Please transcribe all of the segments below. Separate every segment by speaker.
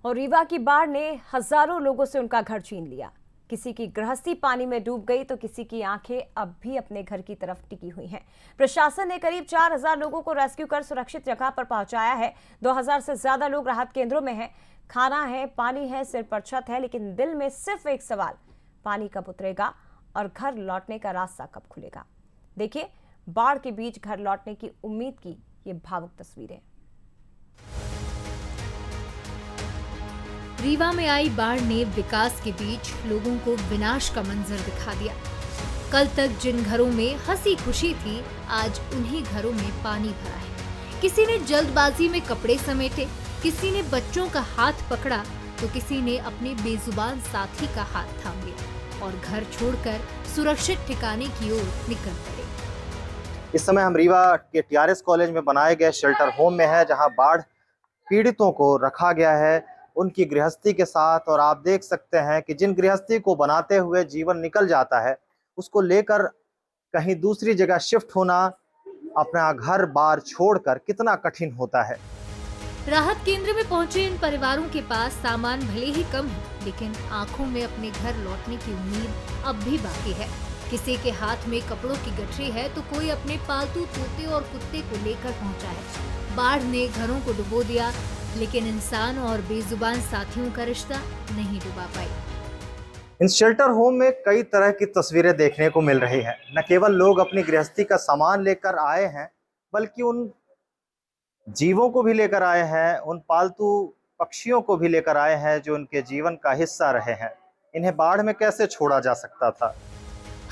Speaker 1: और रीवा की बाढ़ ने हजारों लोगों से उनका घर छीन लिया। किसी की गृहस्थी पानी में डूब गई तो किसी की आंखें अब भी अपने घर की तरफ टिकी हुई हैं। प्रशासन ने करीब 4000 लोगों को रेस्क्यू कर सुरक्षित जगह पर पहुंचाया है। 2000 से ज्यादा लोग राहत केंद्रों में हैं। खाना है, पानी है, सिर पर छत है, लेकिन दिल में सिर्फ एक सवाल, पानी कब उतरेगा और घर लौटने का रास्ता कब खुलेगा। देखिए बाढ़ के बीच घर लौटने की उम्मीद की ये भावुक तस्वीरें।
Speaker 2: रीवा में आई बाढ़ ने विकास के बीच लोगों को विनाश का मंजर दिखा दिया। कल तक जिन घरों में हंसी खुशी थी, आज उन्हीं घरों में पानी भरा है। किसी ने जल्दबाजी में कपड़े समेटे, किसी ने बच्चों का हाथ पकड़ा तो किसी ने अपने बेजुबान साथी का हाथ थाम लिया और घर छोड़कर सुरक्षित ठिकाने की ओर निकल पड़े।
Speaker 3: इस समय हम रीवा के टीआरएस कॉलेज में बनाए गए शेल्टर होम में है, जहां बाढ़ पीड़ितों को रखा गया है उनकी गृहस्थी के साथ। और आप देख सकते हैं कि जिन गृहस्थी को बनाते हुए जीवन निकल जाता है, उसको लेकर कहीं दूसरी जगह शिफ्ट होना, अपना घर बार छोड़कर कितना कठिन होता है।
Speaker 2: राहत केंद्र में पहुंचे इन परिवारों के पास सामान भले ही कम है, लेकिन आंखों में अपने घर लौटने की उम्मीद अब भी बाकी है। किसी के हाथ में कपड़ों की गठरी है तो कोई अपने पालतू तोते और कुत्ते को लेकर पहुंचा है। बाढ़ ने घरों को डुबो दिया, लेकिन इंसान और बेजुबान साथियों का रिश्ता नहीं डुबा पाई।
Speaker 3: इन शेल्टर होम में कई तरह की तस्वीरें देखने को मिल रही हैं। न केवल लोग अपनी गृहस्थी का सामान लेकर आए हैं, बल्कि उन जीवों को भी लेकर आए हैं, उन पालतू पक्षियों को भी लेकर आए हैं जो उनके जीवन का हिस्सा रहे हैं। इन्हें बाढ़ में कैसे छोड़ा जा सकता था?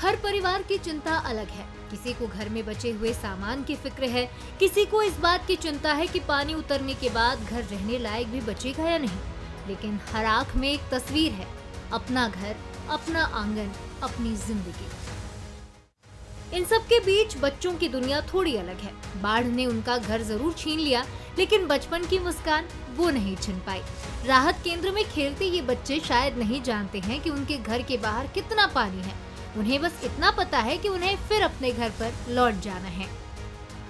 Speaker 2: हर परिवार की चिंता अलग है। किसी को घर में बचे हुए सामान की फिक्र है, किसी को इस बात की चिंता है कि पानी उतरने के बाद घर रहने लायक भी बचेगा या नहीं। लेकिन हर आंख में एक तस्वीर है, अपना घर, अपना आंगन, अपनी जिंदगी। इन सब के बीच बच्चों की दुनिया थोड़ी अलग है। बाढ़ ने उनका घर जरूर छीन लिया, लेकिन बचपन की मुस्कान वो नहीं छीन पाई। राहत केंद्र में खेलते ये बच्चे शायद नहीं जानते हैं कि उनके घर के बाहर कितना पानी है। उन्हें बस इतना पता है कि उन्हें फिर अपने घर पर लौट जाना है।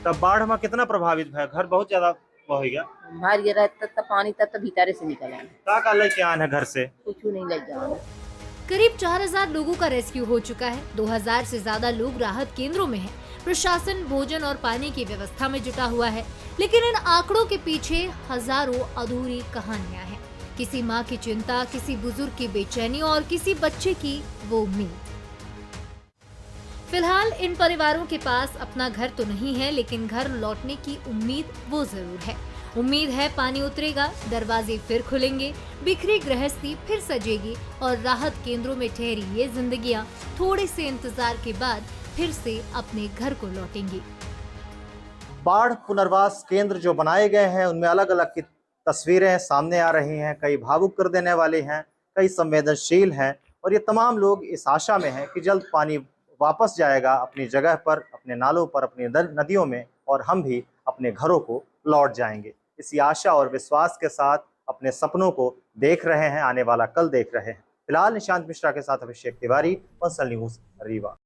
Speaker 3: तब बाढ़ में कितना प्रभावित है? घर बहुत ज्यादा हो गया।
Speaker 4: बाहर गिरा तब पानी तब भीतर से निकल आया।
Speaker 3: का लेके आना है घर से?
Speaker 4: कुछ नहीं लग जाना।
Speaker 2: करीब 4000 लोगों का रेस्क्यू हो चुका है। 2000 से ज्यादा लोग राहत केंद्रों में हैं। प्रशासन भोजन और पानी की व्यवस्था में जुटा हुआ है, लेकिन इन आंकड़ों के पीछे हजारों अधूरी कहानियां हैं। किसी माँ की चिंता, किसी बुजुर्ग की बेचैनी और किसी बच्चे की वो उम्मीद। फिलहाल इन परिवारों के पास अपना घर तो नहीं है, लेकिन घर लौटने की उम्मीद वो जरूर है। उम्मीद है पानी उतरेगा, दरवाजे फिर खुलेंगे, बिखरी गृहस्थी फिर सजेगी और राहत केंद्रों में ठहरी ये जिंदगियां थोड़े से इंतजार के बाद फिर से अपने घर को लौटेंगी।
Speaker 3: बाढ़ पुनर्वास केंद्र जो बनाए गए हैं, उनमें अलग अलग की तस्वीरें सामने आ रही हैं। कई भावुक कर देने वाली हैं, कई संवेदनशील हैं, और ये तमाम लोग इस आशा में हैं कि जल्द पानी वापस जाएगा अपनी जगह पर, अपने नालों पर, अपनी नदियों में, और हम भी अपने घरों को लौट जाएंगे। इसी आशा और विश्वास के साथ अपने सपनों को देख रहे हैं, आने वाला कल देख रहे हैं। फिलहाल निशांत मिश्रा के साथ अभिषेक तिवारी, पंसल न्यूज, रीवा।